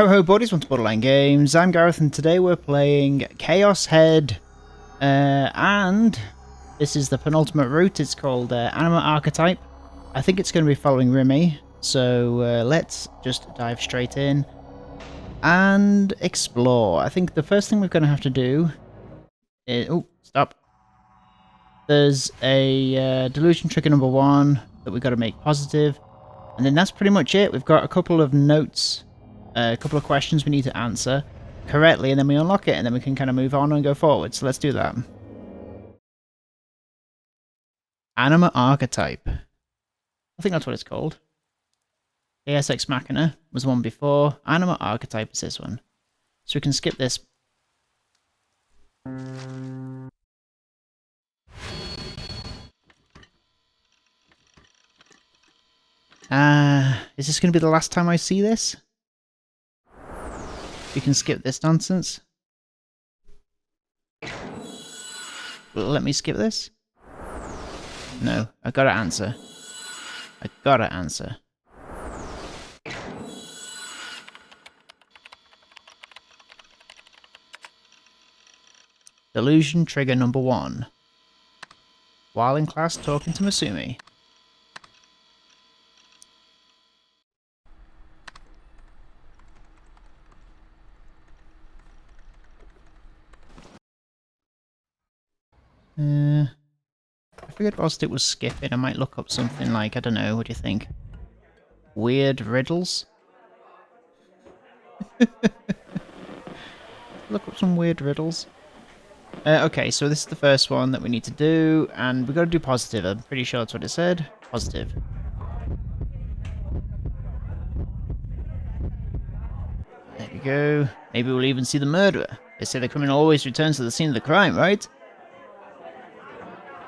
Ho ho buddies, welcome to Borderline Games. I'm Gareth and today we're playing Chaos Head. And this is the penultimate route. It's called Anima Archetype. I think it's going to be following Remy. So let's just dive straight in and explore. I think the first thing we're going to have to do is... Oh, stop. There's a delusion trigger number 1 that we've got to make positive. And then that's pretty much it. We've got a couple of notes, a couple of questions we need to answer correctly, and then we unlock it, and then we can kind of move on and go forward. So let's do that. Anima Archetype. I think that's what it's called. ASX Machina was the one before. Anima Archetype is this one. So we can skip this. Is this going to be the last time I see this? We can skip this nonsense. Let me skip this? No, I gotta answer. I gotta answer. Delusion trigger number 1. While in class talking to Masumi. I figured whilst it was skipping, I might look up something like, I don't know, what do you think? Weird riddles? Look up some weird riddles. Okay, so this is the first one that we need to do, and we've got to do positive. I'm pretty sure that's what it said. Positive. There we go. Maybe we'll even see the murderer. They say the criminal always returns to the scene of the crime, right?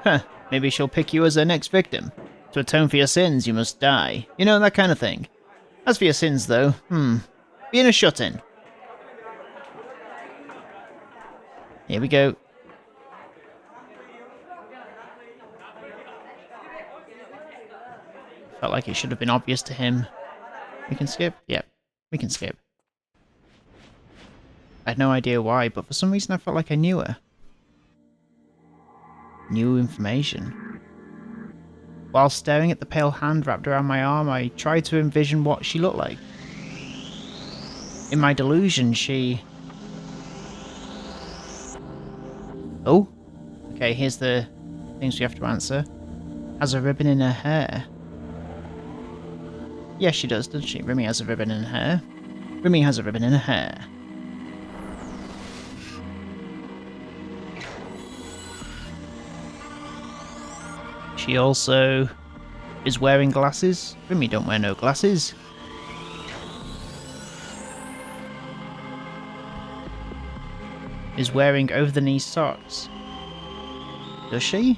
Huh, maybe she'll pick you as her next victim. To atone for your sins, you must die. You know, that kind of thing. As for your sins, though, being a shut-in. Here we go. Felt like it should have been obvious to him. We can skip? Yep, we can skip. I had no idea why, but for some reason I felt like I knew her. New information. While staring at the pale hand wrapped around my arm, I tried to envision what she looked like. In my delusion, she... Oh? Okay, here's the things we have to answer. Has a ribbon in her hair. Yes, she does, doesn't she? Remy has a ribbon in her hair. Remy has a ribbon in her hair. She also is wearing glasses. Remy don't wear no glasses. Is wearing over-the-knee socks. Does she?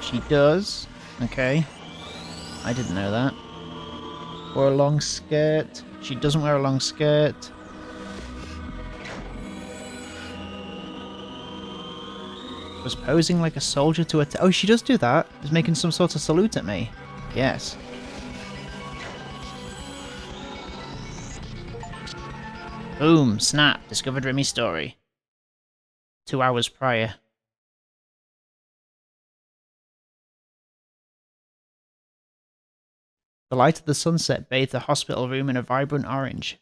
She does. Okay. I didn't know that. Or a long skirt. She doesn't wear a long skirt. Was posing like a soldier to attack. Oh, she does do that. Is making some sort of salute at me. Yes. Boom, snap, discovered Remy's story. 2 hours prior. The light of the sunset bathed the hospital room in a vibrant orange.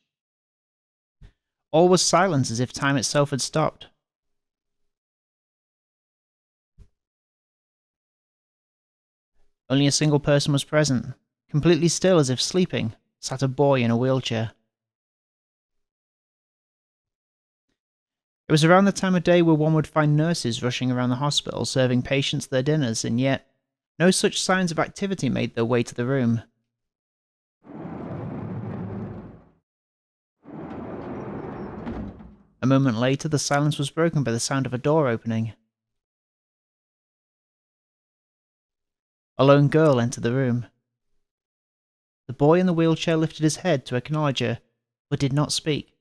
All was silent as if time itself had stopped. Only a single person was present. Completely still as if sleeping, sat a boy in a wheelchair. It was around the time of day where one would find nurses rushing around the hospital serving patients their dinners, and yet no such signs of activity made their way to the room. A moment later, the silence was broken by the sound of a door opening. A lone girl entered the room. The boy in the wheelchair lifted his head to acknowledge her, but did not speak.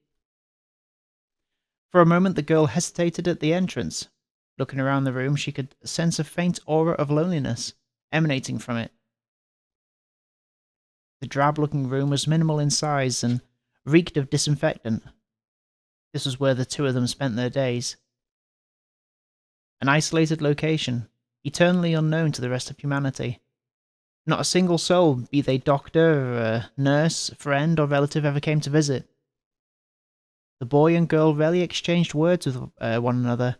For a moment the girl hesitated at the entrance. Looking around the room, she could sense a faint aura of loneliness emanating from it. The drab-looking room was minimal in size and reeked of disinfectant. This was where the two of them spent their days. An isolated location, eternally unknown to the rest of humanity. Not a single soul, be they doctor, nurse, friend, or relative, ever came to visit. The boy and girl rarely exchanged words with one another.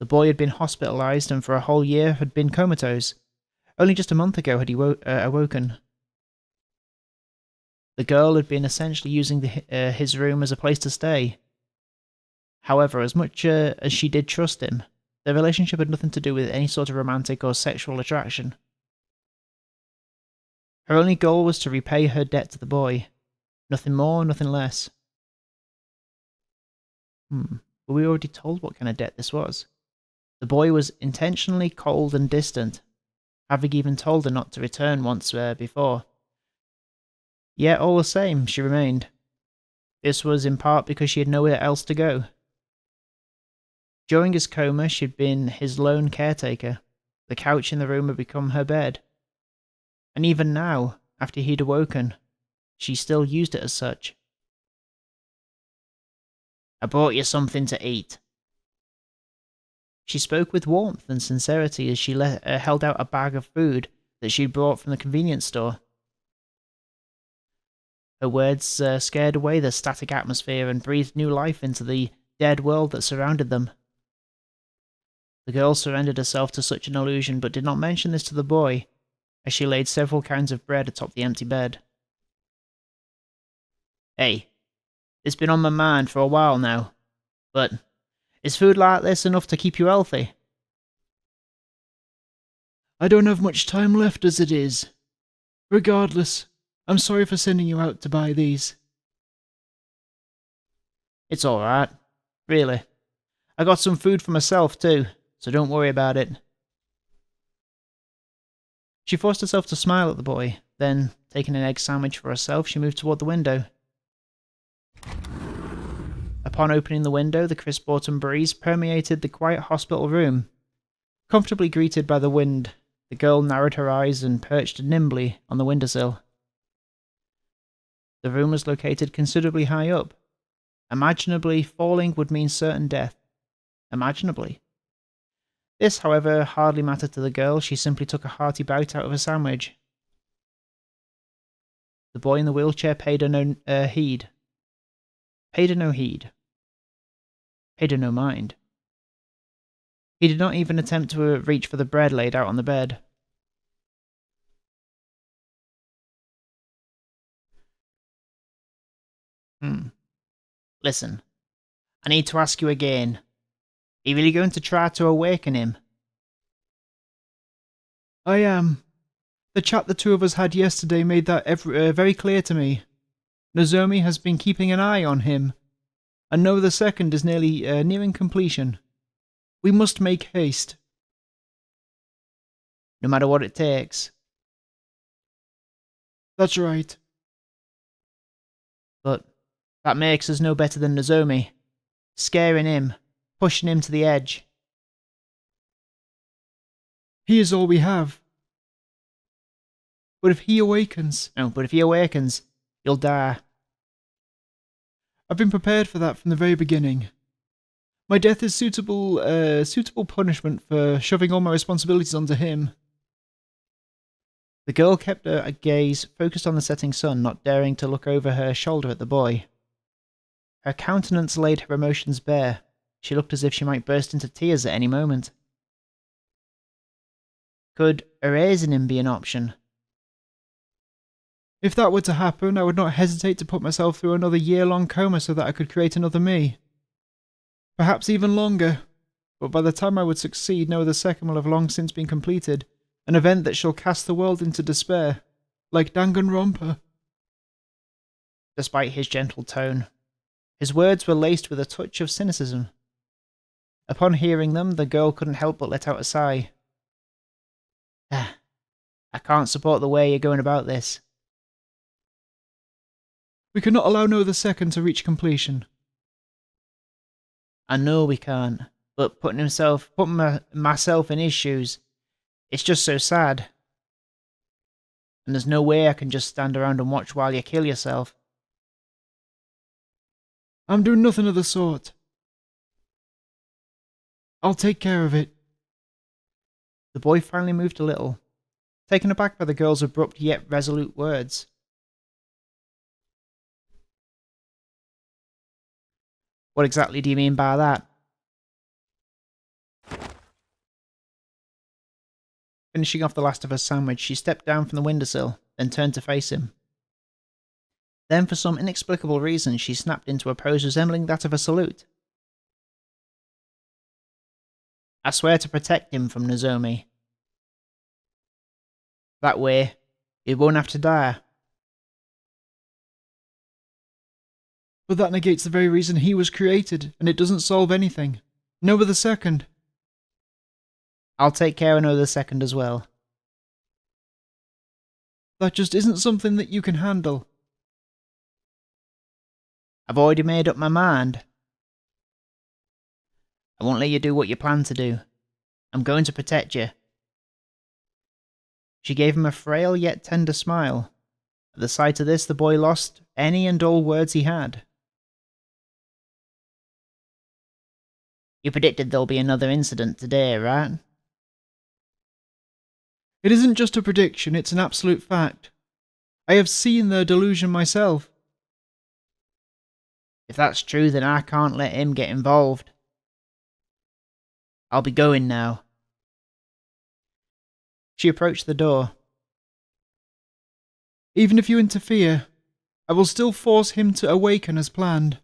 The boy had been hospitalized and for a whole year had been comatose. Only just a month ago had he awoken. The girl had been essentially using his room as a place to stay. However, as much as she did trust him, their relationship had nothing to do with any sort of romantic or sexual attraction. Her only goal was to repay her debt to the boy. Nothing more, nothing less. But we already told what kind of debt this was. The boy was intentionally cold and distant, having even told her not to return once before. Yet all the same, she remained. This was in part because she had nowhere else to go. During his coma, she'd been his lone caretaker. The couch in the room had become her bed. And even now, after he'd awoken, she still used it as such. "I brought you something to eat." She spoke with warmth and sincerity as she held out a bag of food that she'd brought from the convenience store. Her words scared away the static atmosphere and breathed new life into the dead world that surrounded them. The girl surrendered herself to such an illusion, but did not mention this to the boy, as she laid several kinds of bread atop the empty bed. "Hey, it's been on my mind for a while now, but is food like this enough to keep you healthy?" "I don't have much time left as it is. Regardless, I'm sorry for sending you out to buy these." "It's alright. Really. I got some food for myself too, so don't worry about it." She forced herself to smile at the boy, then, taking an egg sandwich for herself, she moved toward the window. Upon opening the window, the crisp autumn breeze permeated the quiet hospital room. Comfortably greeted by the wind, the girl narrowed her eyes and perched nimbly on the windowsill. The room was located considerably high up. Imaginably, falling would mean certain death. Imaginably. This, however, hardly mattered to the girl. She simply took a hearty bite out of her sandwich. The boy in the wheelchair paid her no heed. Paid her no heed. Paid her no mind. He did not even attempt to reach for the bread laid out on the bed. Listen, I need to ask you again. Are you really going to try to awaken him? "I am. The chat the two of us had yesterday made that very clear to me. Nozomi has been keeping an eye on him, and know the second is nearing completion. We must make haste." "No matter what it takes." "That's right." "But that makes us no better than Nozomi. Scaring him, pushing him to the edge." "He is all we have. But if he awakens..." "No, but if he awakens, you'll die." "I've been prepared for that from the very beginning. My death is suitable punishment for shoving all my responsibilities onto him." The girl kept her gaze focused on the setting sun, not daring to look over her shoulder at the boy. Her countenance laid her emotions bare. She looked as if she might burst into tears at any moment. Could erasing him be an option? "If that were to happen, I would not hesitate to put myself through another year-long coma so that I could create another me. Perhaps even longer, but by the time I would succeed, no other second will have long since been completed, an event that shall cast the world into despair, like Danganronpa." Despite his gentle tone, his words were laced with a touch of cynicism. Upon hearing them, the girl couldn't help but let out a sigh. I can't support the way you're going about this." "We cannot allow no other second to reach completion." "I know we can't, but putting myself in his shoes, it's just so sad." and there's no way I can just stand around and watch while you kill yourself. I'm doing nothing of the sort. I'll take care of it. The boy finally moved a little, taken aback by the girl's abrupt yet resolute words. What exactly do you mean by that? Finishing off the last of her sandwich, she stepped down from the windowsill, then turned to face him. Then, for some inexplicable reason, she snapped into a pose resembling that of a salute. I swear to protect him from Nozomi. That way, he won't have to die. But that negates the very reason he was created, and it doesn't solve anything. No other second. I'll take care of another second as well. That just isn't something that you can handle. I've already made up my mind. I won't let you do what you plan to do. I'm going to protect you. She gave him a frail yet tender smile. At the sight of this, the boy lost any and all words he had. You predicted there'll be another incident today, right? It isn't just a prediction, it's an absolute fact. I have seen their delusion myself. If that's true, then I can't let him get involved. I'll be going now. She approached the door. Even if you interfere, I will still force him to awaken as planned.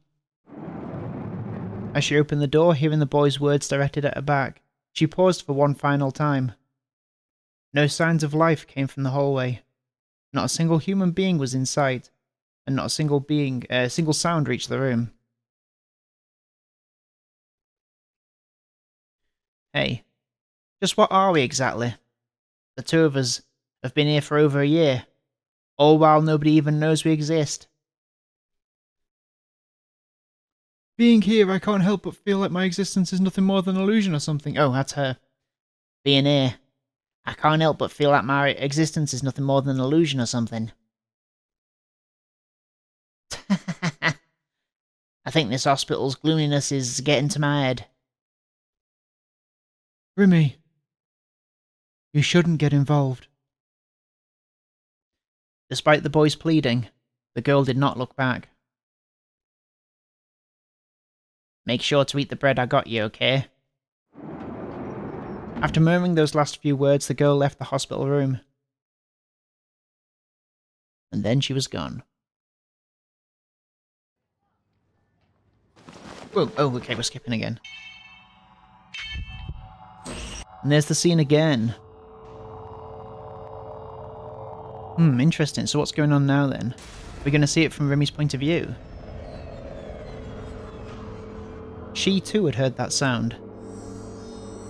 As she opened the door, hearing the boy's words directed at her back, she paused for one final time. No signs of life came from the hallway. Not a single human being was in sight, and not a single sound reached the room. Hey, just what are we exactly? The two of us have been here for over a year, all while nobody even knows we exist. Being here, I can't help but feel like my existence is nothing more than an illusion or something. Oh, that's her. Being here, I can't help but feel like my existence is nothing more than an illusion or something. I think this hospital's gloominess is getting to my head. Remy, you shouldn't get involved. Despite the boy's pleading, the girl did not look back. Make sure to eat the bread I got you, okay? After murmuring those last few words, the girl left the hospital room. And then she was gone. Whoa, oh, okay, we're skipping again. And there's the scene again. Interesting. So what's going on now then? We're going to see it from Remy's point of view. She too had heard that sound.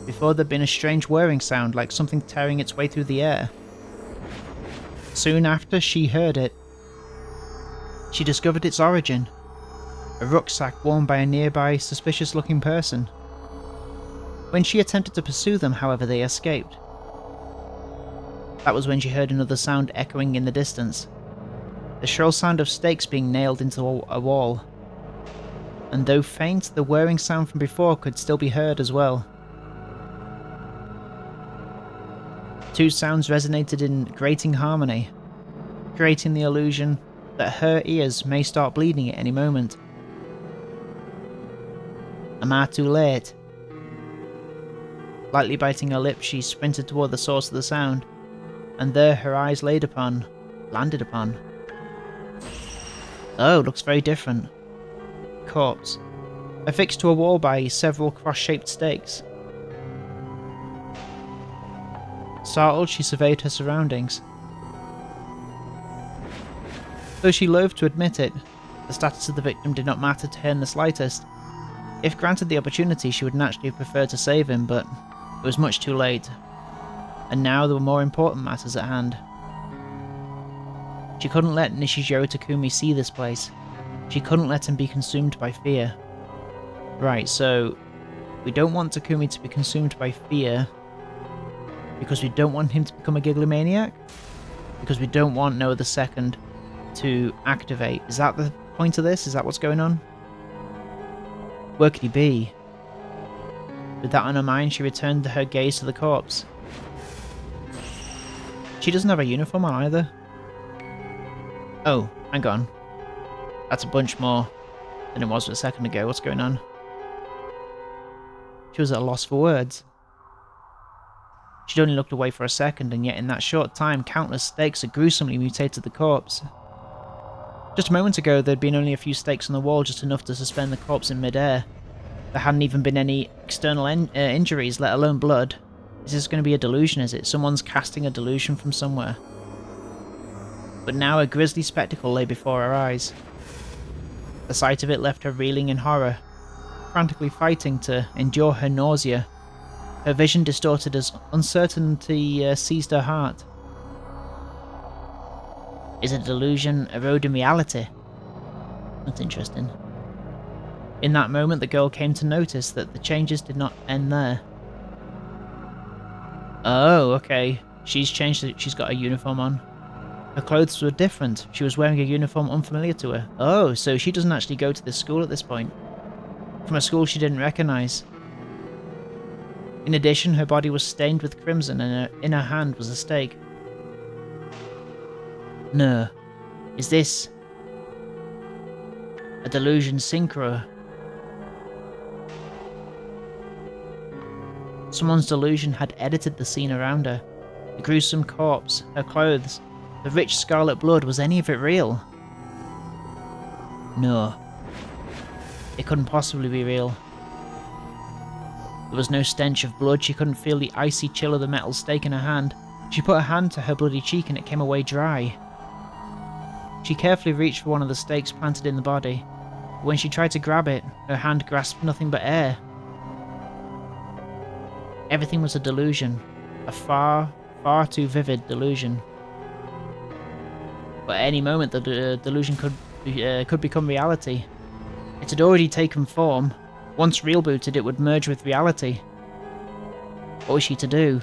Before there'd been a strange whirring sound like something tearing its way through the air. Soon after she heard it, she discovered its origin. A rucksack worn by a nearby suspicious looking person. When she attempted to pursue them, however, they escaped. That was when she heard another sound echoing in the distance. The shrill sound of stakes being nailed into a wall. And though faint, the whirring sound from before could still be heard as well. Two sounds resonated in grating harmony, creating the illusion that her ears may start bleeding at any moment. Am I too late? Lightly biting her lip, she sprinted toward the source of the sound, and there her eyes landed upon. Oh, looks very different. Corpse, affixed to a wall by several cross-shaped stakes. Startled, she surveyed her surroundings. Though she loathed to admit it, the status of the victim did not matter to her in the slightest. If granted the opportunity, she would naturally have preferred to save him, but it was much too late. And now there were more important matters at hand. She couldn't let Nishijiro Takumi see this place. She couldn't let him be consumed by fear. Right, so we don't want Takumi to be consumed by fear because we don't want him to become a gigalomaniac? because we don't want Noah the Second to activate. Is that the point of this? Is that what's going on? Where could he be? With that on her mind, she returned her gaze to the corpse. She doesn't have a uniform on either. Oh, hang on. That's a bunch more than it was a second ago. What's going on? She was at a loss for words. She'd only looked away for a second, and yet in that short time, countless stakes had gruesomely mutated the corpse. Just a moment ago, there'd been only a few stakes on the wall, just enough to suspend the corpse in midair. There hadn't even been any external injuries, let alone blood. Is this going to be a delusion, is it? Someone's casting a delusion from somewhere. But now a grisly spectacle lay before her eyes. The sight of it left her reeling in horror, frantically fighting to endure her nausea. Her vision distorted as uncertainty seized her heart. Is a delusion eroding reality? That's interesting. In that moment, the girl came to notice that the changes did not end there. Oh, okay. She's changed it. She's got a uniform on. Her clothes were different. She was wearing a uniform unfamiliar to her. Oh, so she doesn't actually go to this school at this point. From a school she didn't recognise. In addition, her body was stained with crimson and in her hand was a stake. No. Is this a delusion synchro? Someone's delusion had edited the scene around her. The gruesome corpse, her clothes, the rich scarlet blood, was any of it real? No. It couldn't possibly be real. There was no stench of blood. She couldn't feel the icy chill of the metal stake in her hand. She put her hand to her bloody cheek and it came away dry. She carefully reached for one of the stakes planted in the body. But when she tried to grab it, her hand grasped nothing but air. Everything was a delusion. A far, far too vivid delusion. But at any moment the delusion could become reality. It had already taken form. Once rebooted, it would merge with reality. What was she to do?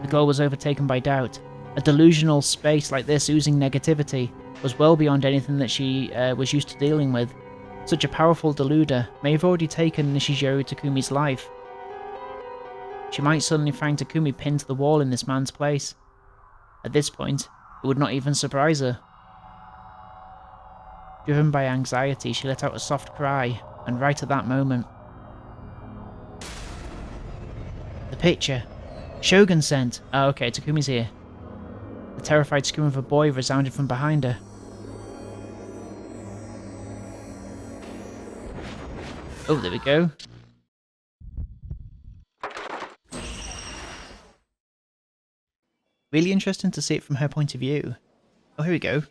The girl was overtaken by doubt. A delusional space like this, oozing negativity, was well beyond anything that she was used to dealing with. Such a powerful deluder may have already taken Nishijori Takumi's life. She might suddenly find Takumi pinned to the wall in this man's place. At this point, it would not even surprise her. Driven by anxiety, she let out a soft cry, and right at that moment... The picture! Shogun sent! Oh, okay, Takumi's here. The terrified scream of a boy resounded from behind her. Oh, there we go. Really interesting to see it from her point of view. Oh, here we go.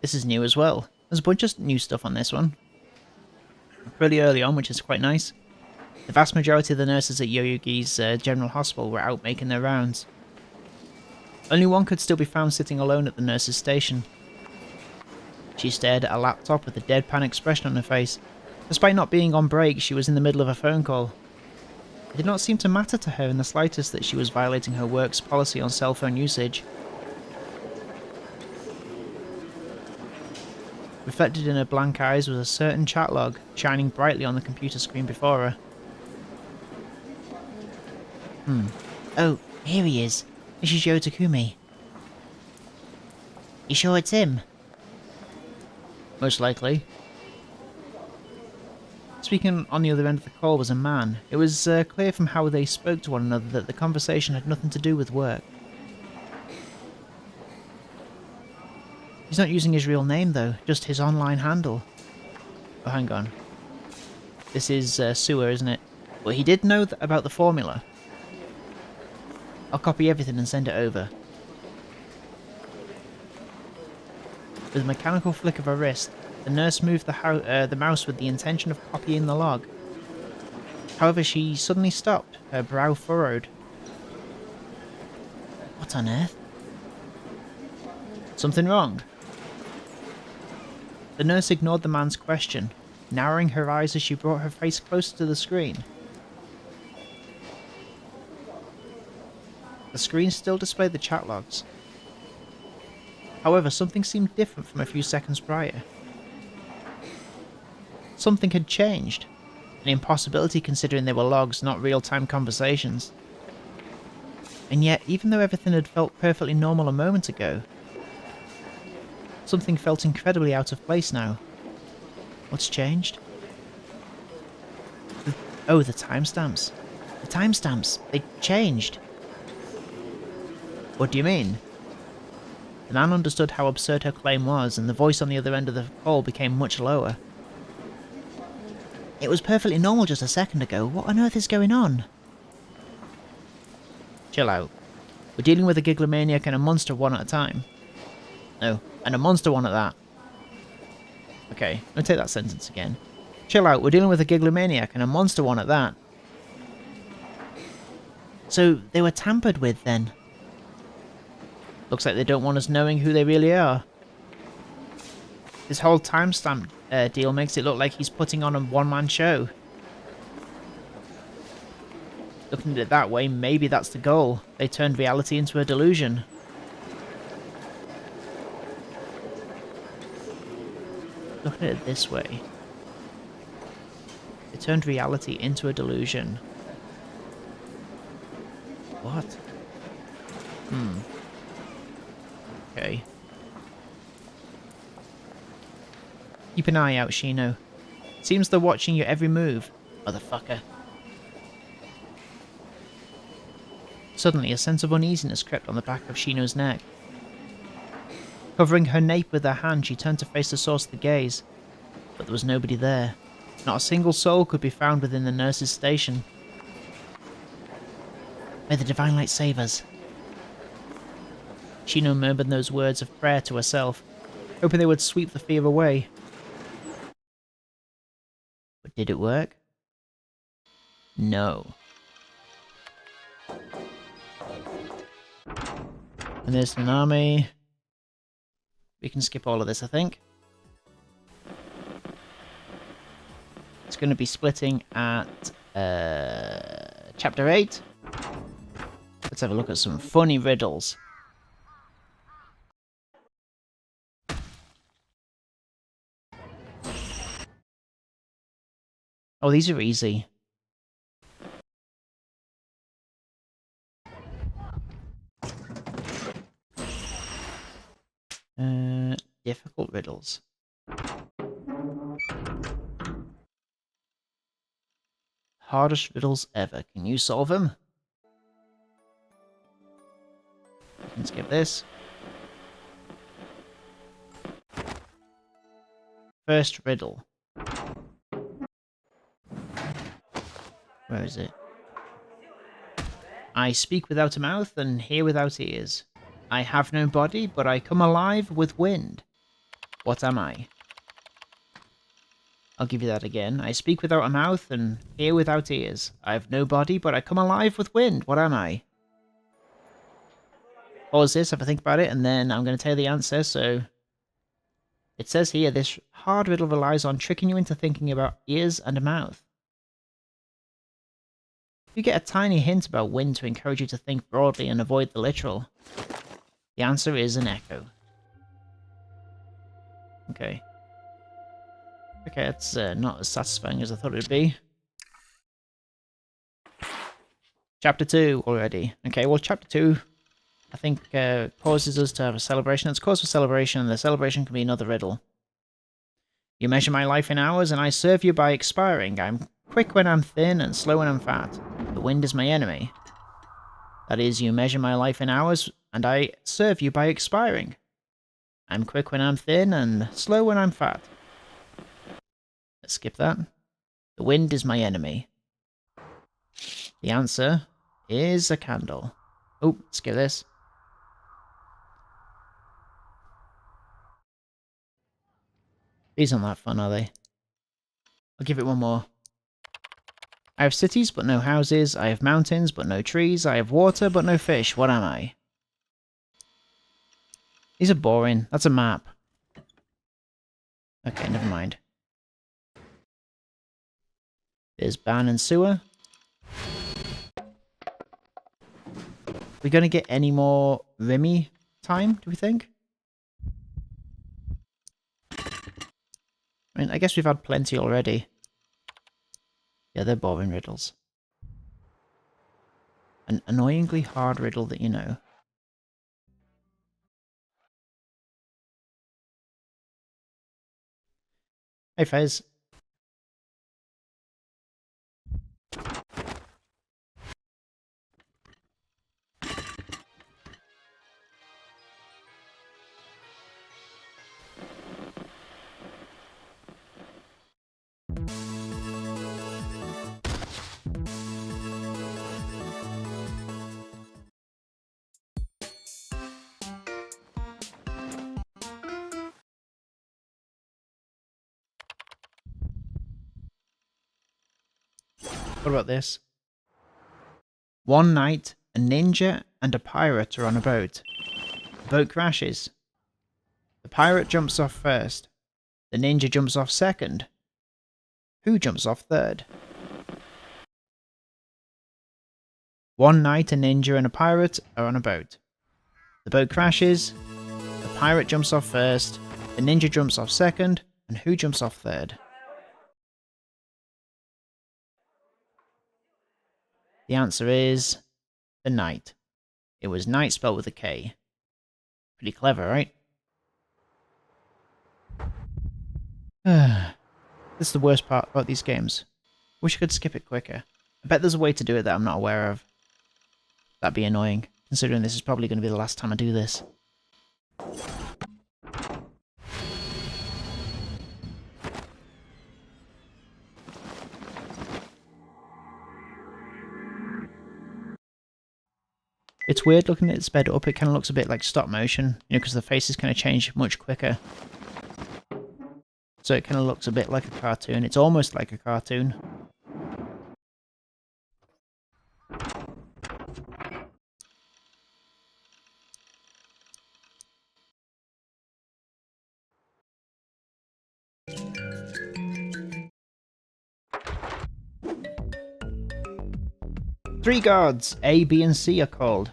This is new as well. There's a bunch of new stuff on this one. Really early on, which is quite nice. The vast majority of the nurses at Yoyogi's General Hospital were out making their rounds. Only one could still be found sitting alone at the nurse's station. She stared at a laptop with a deadpan expression on her face. Despite not being on break, she was in the middle of a phone call. It did not seem to matter to her in the slightest that she was violating her work's policy on cell phone usage. Reflected in her blank eyes was a certain chat log, shining brightly on the computer screen before her. Oh, here he is. This is Yo Takumi. You sure it's him? Most likely. Speaking on the other end of the call was a man. It was clear from how they spoke to one another that the conversation had nothing to do with work. He's not using his real name though, just his online handle. Oh, hang on. This is Sewer, isn't it? Well, he did know about the formula. I'll copy everything and send it over. With a mechanical flick of her wrist, the nurse moved the mouse with the intention of copying the log. However, she suddenly stopped, her brow furrowed. What on earth? Something wrong? The nurse ignored the man's question, narrowing her eyes as she brought her face closer to the screen. The screen still displayed the chat logs. However, something seemed different from a few seconds prior. Something had changed. An impossibility considering they were logs, not real-time conversations. And yet, even though everything had felt perfectly normal a moment ago, something felt incredibly out of place now. What's changed? Oh, the timestamps. The timestamps! They changed! What do you mean? The man understood how absurd her claim was, and the voice on the other end of the call became much lower. It was perfectly normal just a second ago. What on earth is going on? Chill out. We're dealing with a giglomaniac and a monster one at a time. No, and a monster one at that. Okay, let me take that sentence again. Chill out, we're dealing with a giglomaniac and a monster one at that. So, they were tampered with then? Looks like they don't want us knowing who they really are. This whole timestamp deal makes it look like he's putting on a one-man show. Looking at it that way, maybe that's the goal. They turned reality into a delusion. Looking at it this way. They turned reality into a delusion. What? Okay. Keep an eye out, Shino. Seems they're watching your every move, motherfucker. Suddenly, a sense of uneasiness crept on the back of Shino's neck. Covering her nape with her hand, she turned to face the source of the gaze. But there was nobody there. Not a single soul could be found within the nurse's station. May the divine light save us. Shino murmured those words of prayer to herself, hoping they would sweep the fear away. But did it work? No. And there's Nanami. We can skip all of this, I think. It's going to be splitting at Chapter 8. Let's have a look at some funny riddles. Oh, these are easy. Difficult riddles. Hardest riddles ever. Can you solve them? We can skip this. First riddle. Where is it? I speak without a mouth and hear without ears. I have no body, but I come alive with wind. What am I? I'll give you that again. I speak without a mouth and hear without ears. I have no body, but I come alive with wind. What am I? Pause this, have a think about it, and then I'm going to tell you the answer. So, it says here, this hard riddle relies on tricking you into thinking about ears and a mouth. You get a tiny hint about wind to encourage you to think broadly and avoid the literal. The answer is an echo. Okay. Okay, that's not as satisfying as I thought it would be. Chapter 2 already. Okay, well, Chapter 2, I think, causes us to have a celebration. It's cause for celebration, and the celebration can be another riddle. You measure my life in hours, and I serve you by expiring. I'm quick when I'm thin, and slow when I'm fat. The wind is my enemy. That is, you measure my life in hours, and I serve you by expiring. I'm quick when I'm thin, and slow when I'm fat. Let's skip that. The wind is my enemy. The answer is a candle. Oh, skip this. These aren't that fun, are they? I'll give it one more. I have cities, but no houses. I have mountains, but no trees. I have water, but no fish. What am I? These are boring. That's a map. Okay, never mind. There's ban and sewer. We gonna get any more Remy time, do we think? guess we've had plenty already. Yeah, they're boring riddles. An annoyingly hard riddle that you know. Hey, Fez. What about this? One night, a ninja and a pirate are on a boat. The boat crashes. The pirate jumps off first. The ninja jumps off second. Who jumps off third? One night, a ninja and a pirate are on a boat. The boat crashes. The pirate jumps off first. The ninja jumps off second. And who jumps off third? The answer is the knight. It was knight spelled with a K. Pretty clever, right? This is the worst part about these games. Wish I could skip it quicker. I bet there's a way to do it that I'm not aware of. That'd be annoying, considering this is probably going to be the last time I do this. It's weird looking at it sped up, it kind of looks a bit like stop motion, you know, because the faces kind of change much quicker. So it kind of looks a bit like a cartoon. It's almost like a cartoon. Three gods, A, B, and C are called.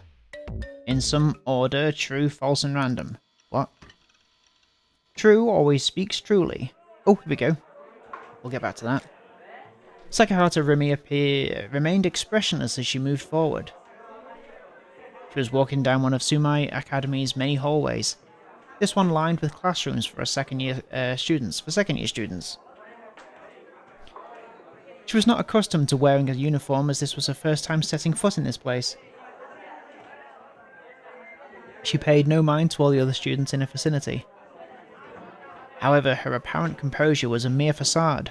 In some order, true, false, and random. What? True always speaks truly. Oh, here we go. We'll get back to that. Sakahata Rimi remained expressionless as she moved forward. She was walking down one of Sumai Academy's many hallways. This one lined with classrooms for second year students. She was not accustomed to wearing a uniform, as this was her first time setting foot in this place. She paid no mind to all the other students in her vicinity. However, her apparent composure was a mere facade,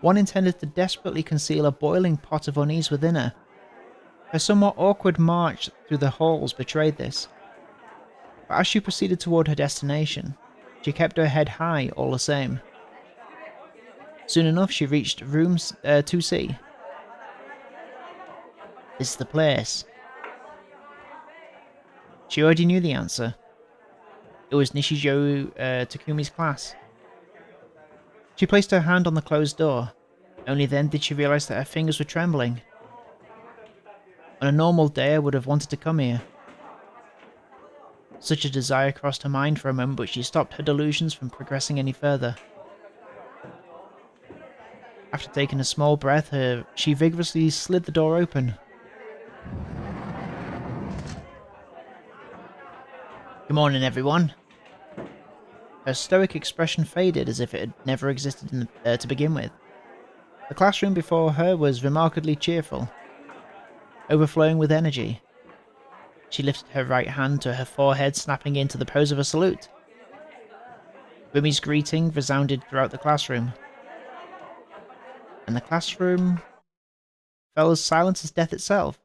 one intended to desperately conceal a boiling pot of unease within her. Her somewhat awkward march through the halls betrayed this. But as she proceeded toward her destination, she kept her head high all the same. Soon enough, she reached room 2C. This is the place. She already knew the answer. It was Nishijo Takumi's class. She placed her hand on the closed door. Only then did she realize that her fingers were trembling. On a normal day, I would have wanted to come here. Such a desire crossed her mind for a moment, but she stopped her delusions from progressing any further. After taking a small breath, she vigorously slid the door open. Good morning, everyone. Her stoic expression faded as if it had never existed to begin with. The classroom before her was remarkably cheerful, overflowing with energy. She lifted her right hand to her forehead, snapping into the pose of a salute. Rimi's greeting resounded throughout the classroom. And the classroom fell as silent as death itself.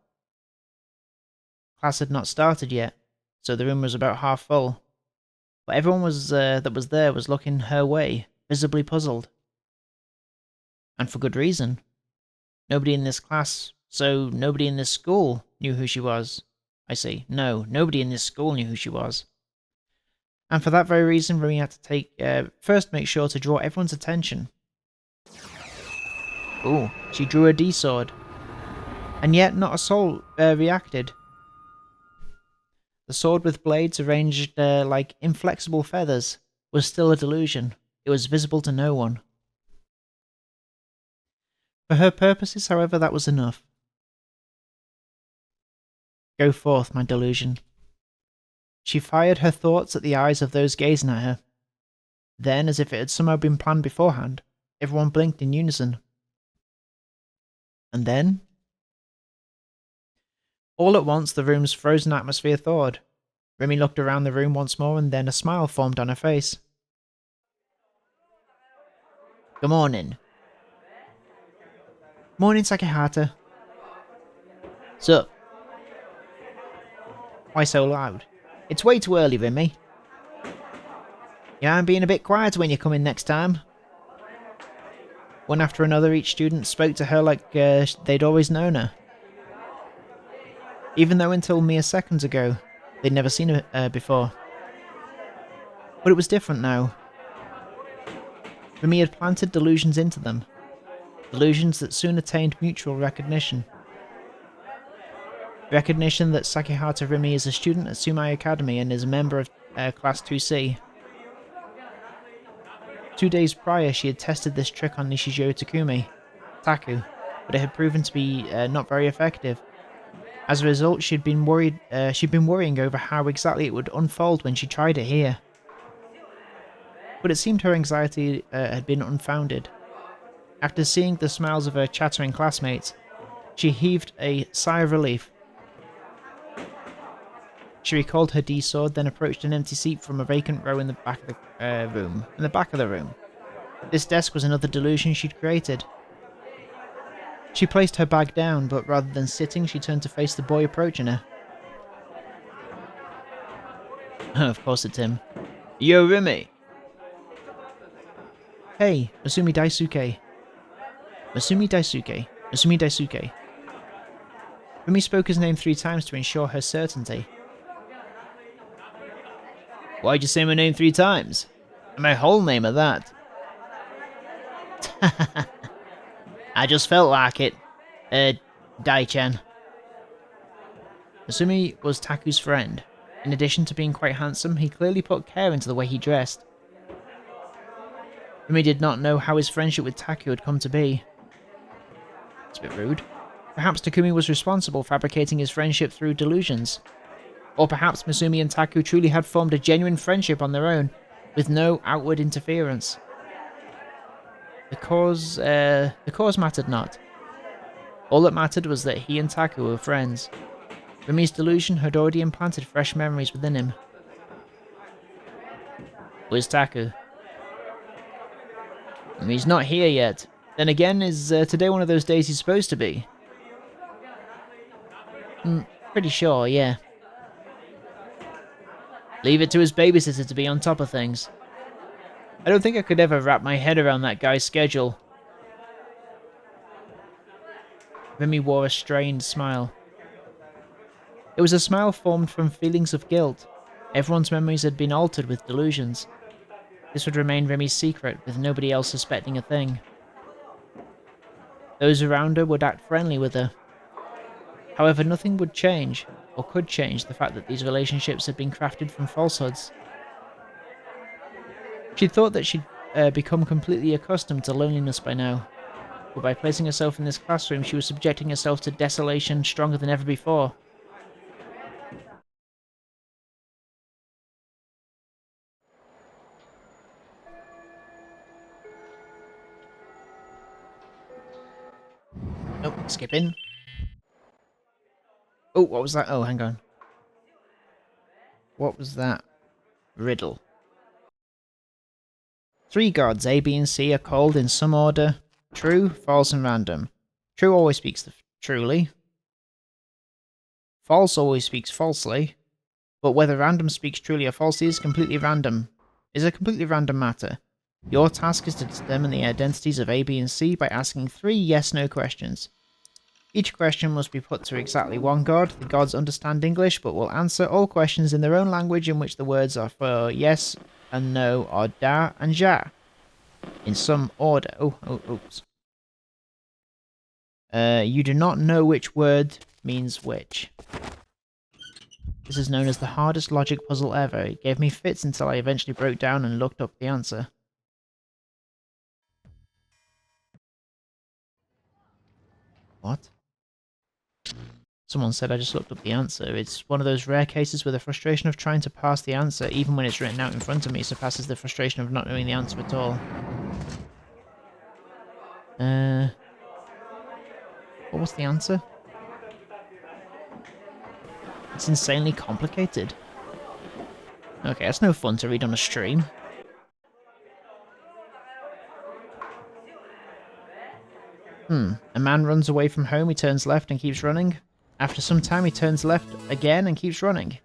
Class had not started yet, so the room was about half full. But everyone that was there was looking her way, visibly puzzled. And for good reason. Nobody in this class, so nobody in this school knew who she was. I see. No, nobody in this school knew who she was. And for that very reason, Rumi had to first make sure to draw everyone's attention. Ooh, she drew a D-sword. And yet not a soul reacted. The sword with blades arranged like inflexible feathers was still a delusion. It was visible to no one. For her purposes, however, that was enough. Go forth, my delusion. She fired her thoughts at the eyes of those gazing at her. Then, as if it had somehow been planned beforehand, everyone blinked in unison. And then? All at once, the room's frozen atmosphere thawed. Remy looked around the room once more, and then a smile formed on her face. Good morning. Morning, Sakihata. Sup? Why so loud? It's way too early, Remy. Yeah, I'm being a bit quieter when you come in next time. One after another, each student spoke to her like they'd always known her. Even though until mere seconds ago, they'd never seen her before. But it was different now. Remy had planted delusions into them. Delusions that soon attained mutual recognition. Recognition that Sakihata Remy is a student at Sumai Academy and is a member of Class 2C. 2 days prior, she had tested this trick on Nishijou Takumi, Taku, but it had proven to be not very effective. As a result, she'd been worrying over how exactly it would unfold when she tried it here. But it seemed her anxiety had been unfounded. After seeing the smiles of her chattering classmates, she heaved a sigh of relief. She recalled her D-sword, then approached an empty seat from a vacant row in the back of the room. This desk was another delusion she'd created. She placed her bag down, but rather than sitting, she turned to face the boy approaching her. Of course it's him. Yo, Remy! Hey, Masumi Daisuke. Masumi Daisuke. Masumi Daisuke. Remy spoke his name 3 times to ensure her certainty. Why'd you say my name 3 times? And my whole name at that. I just felt like it. Dai-chan. Masumi was Taku's friend. In addition to being quite handsome, he clearly put care into the way he dressed. Remy did not know how his friendship with Taku had come to be. It's a bit rude. Perhaps Takumi was responsible for fabricating his friendship through delusions. Or perhaps Masumi and Taku truly had formed a genuine friendship on their own, with no outward interference. The cause mattered not. All that mattered was that he and Taku were friends. Remy's delusion had already implanted fresh memories within him. Where's Taku? He's not here yet. Then again, is today one of those days he's supposed to be? Pretty sure, yeah. Leave it to his babysitter to be on top of things. I don't think I could ever wrap my head around that guy's schedule. Remy wore a strained smile. It was a smile formed from feelings of guilt. Everyone's memories had been altered with delusions. This would remain Remy's secret, with nobody else suspecting a thing. Those around her would act friendly with her. However, nothing would change, or could change, the fact that these relationships had been crafted from falsehoods. She'd thought that she'd become completely accustomed to loneliness by now, but by placing herself in this classroom, she was subjecting herself to desolation stronger than ever before. Nope, skipping. Oh, what was that? Oh, hang on. What was that? Riddle. 3 gods, A, B, and C, are called in some order: true, false, and random. True always speaks truly. False always speaks falsely. But whether random speaks truly or falsely is a completely random matter. Your task is to determine the identities of A, B, and C by asking 3 yes-no questions. Each question must be put to exactly 1 god. The gods understand English, but will answer all questions in their own language, in which the words are for yes and no are da and ja, in some order. Oops. You do not know which word means which. This is known as the hardest logic puzzle ever. It gave me fits until I eventually broke down and looked up the answer. What? Someone said I just looked up the answer. It's one of those rare cases where the frustration of trying to parse the answer, even when it's written out in front of me, surpasses the frustration of not knowing the answer at all. What was the answer? It's insanely complicated. Okay, that's no fun to read on a stream. A man runs away from home, he turns left and keeps running. After some time, he turns left again and keeps running.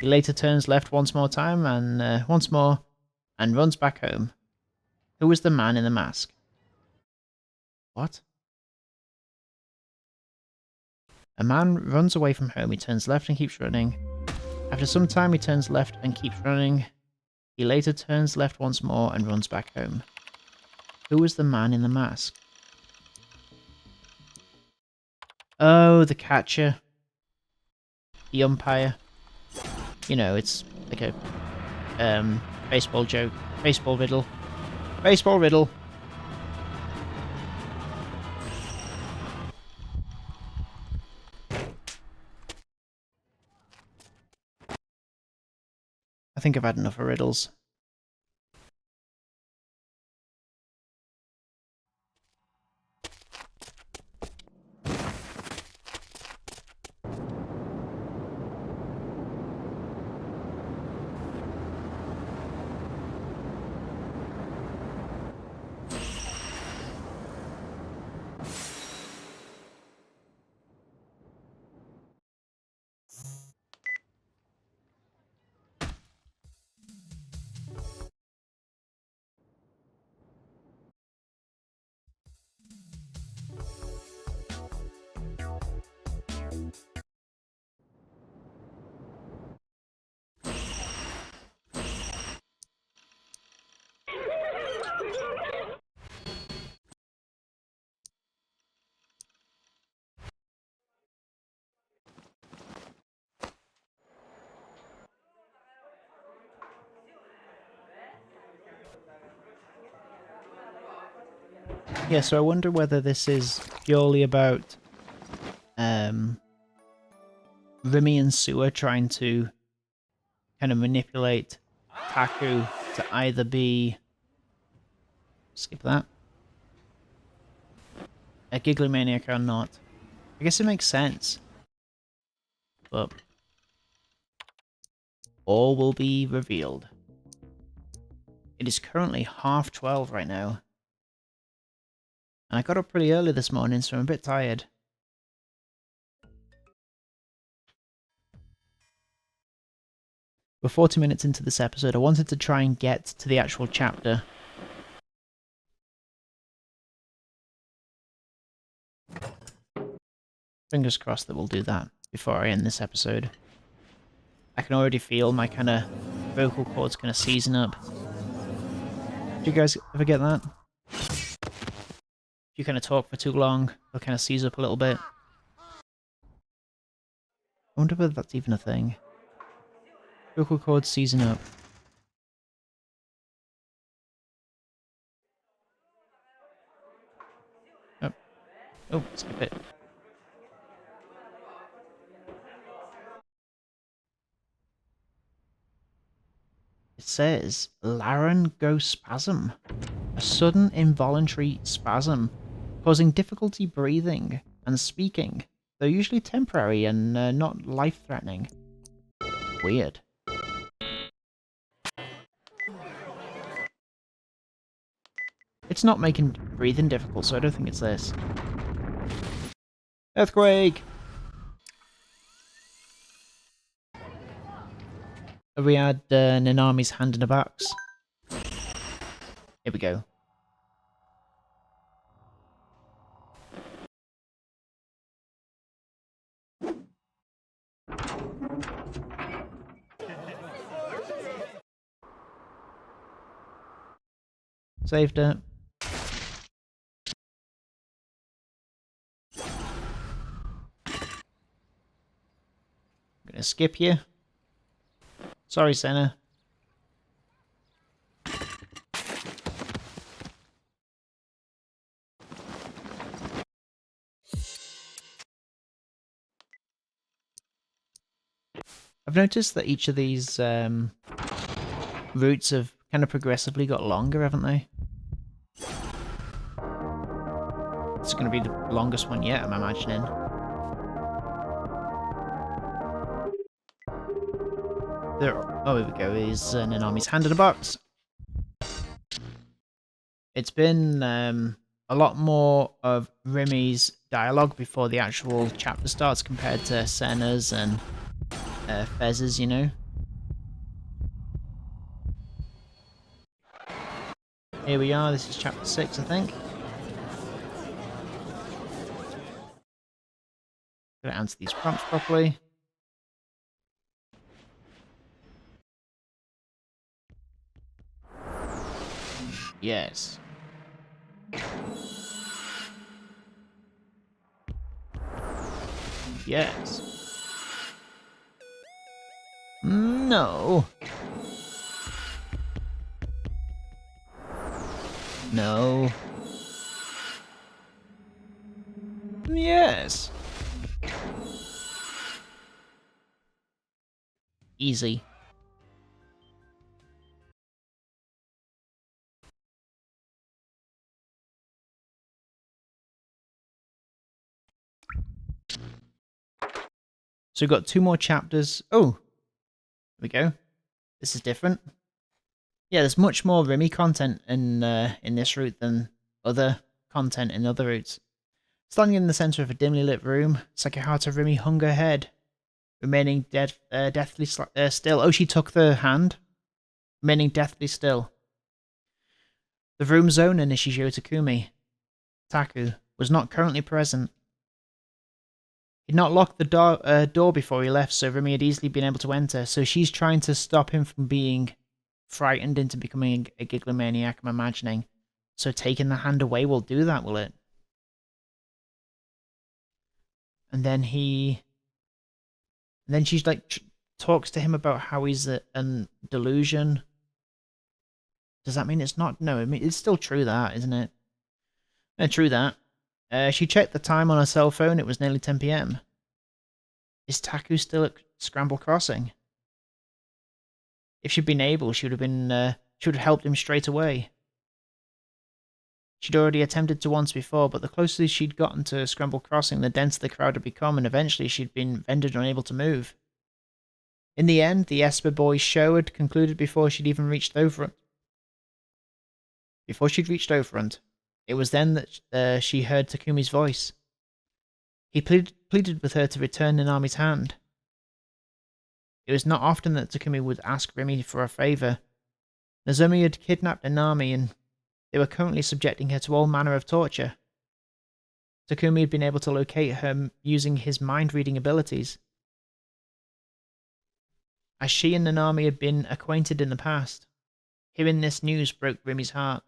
He later turns left once more time and once more and runs back home. Who was the man in the mask? What? A man runs away from home, he turns left and keeps running. After some time, he turns left and keeps running. He later turns left once more and runs back home. Who was the man in the mask? Oh, the catcher. The umpire. You know, it's like a baseball joke. Baseball riddle. Baseball riddle. I think I've had enough of riddles. Yeah, so I wonder whether this is purely about Rimi and Sua trying to kind of manipulate Taku to either be... skip that. A giggly maniac or not. I guess it makes sense. But all will be revealed. It is currently 12:30 right now. And I got up pretty early this morning, so I'm a bit tired. We're 40 minutes into this episode. I wanted to try and get to the actual chapter. Fingers crossed that we'll do that before I end this episode. I can already feel my kind of vocal cords kind of seizing up. Do you guys ever get that? If you kind of talk for too long, they'll kind of seize up a little bit. I wonder whether that's even a thing. Vocal cords seizing up. Oh, oh, skip it. It says laryngospasm, a sudden involuntary spasm causing difficulty breathing and speaking. They're usually temporary and not life-threatening. Weird. It's not making breathing difficult, so I don't think it's this. Earthquake! Have we had Nanami's hand in a box? Here we go. Saved it. I'm gonna skip you. Sorry, Senna. I've noticed that each of these routes have kind of progressively got longer, haven't they? It's going to be the longest one yet, I'm imagining. There, oh, here we go. Is Nanami's hand in a box. It's been a lot more of Rimi's dialogue before the actual chapter starts compared to Senna's and Fez's, you know. Here we are. This is chapter 6, I think. Gotta answer these prompts properly. Yes. Yes. No. No. Yes. Easy. So we've got 2 more chapters. Oh, here we go. This is different. Yeah, there's much more Rimi content in this route than other content in other routes. Standing in the center of a dimly lit room, Sakihata Rimi hung her head, remaining deathly still. Oh, she took the hand, remaining deathly still. The room's owner, Nishijou Takumi, Taku, was not currently present. He'd not locked the door before he left, so Rimi had easily been able to enter, so she's trying to stop him from being frightened into becoming a giglomaniac, I'm imagining. So taking the hand away will do that, will it? And then she's like talks to him about how he's a delusion. Does that mean it's not? No, I mean it's still true that, isn't it? True that. She checked the time on her cell phone. It was nearly 10 p.m. Is Taku still at Scramble Crossing? If she'd been able, she would have helped him straight away. She'd already attempted to once before, but the closer she'd gotten to Scramble Crossing, the denser the crowd had become, and eventually she'd been rendered unable to move. In the end, the Esper Boys show had concluded before she'd even reached Overfront. Before she'd reached Overfront, it was then that she heard Takumi's voice. He pleaded with her to return Nanami's hand. It was not often that Takumi would ask Rimi for a favour. Nozomi had kidnapped Nanami, and they were currently subjecting her to all manner of torture. Takumi had been able to locate her using his mind-reading abilities. As she and Nanami had been acquainted in the past, hearing this news broke Rimi's heart.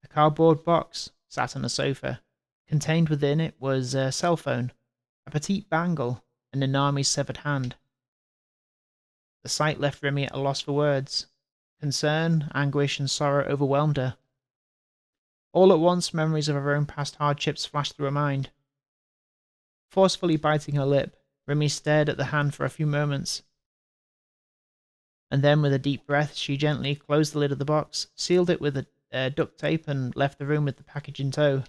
A cardboard box sat on a sofa. Contained within it was a cell phone, a petite bangle, and Nanami's severed hand. The sight left Rimi at a loss for words. Concern, anguish, and sorrow overwhelmed her. All at once, memories of her own past hardships flashed through her mind. Forcefully biting her lip, Rimi stared at the hand for a few moments. And then, with a deep breath, she gently closed the lid of the box, sealed it with a duct tape, and left the room with the package in tow.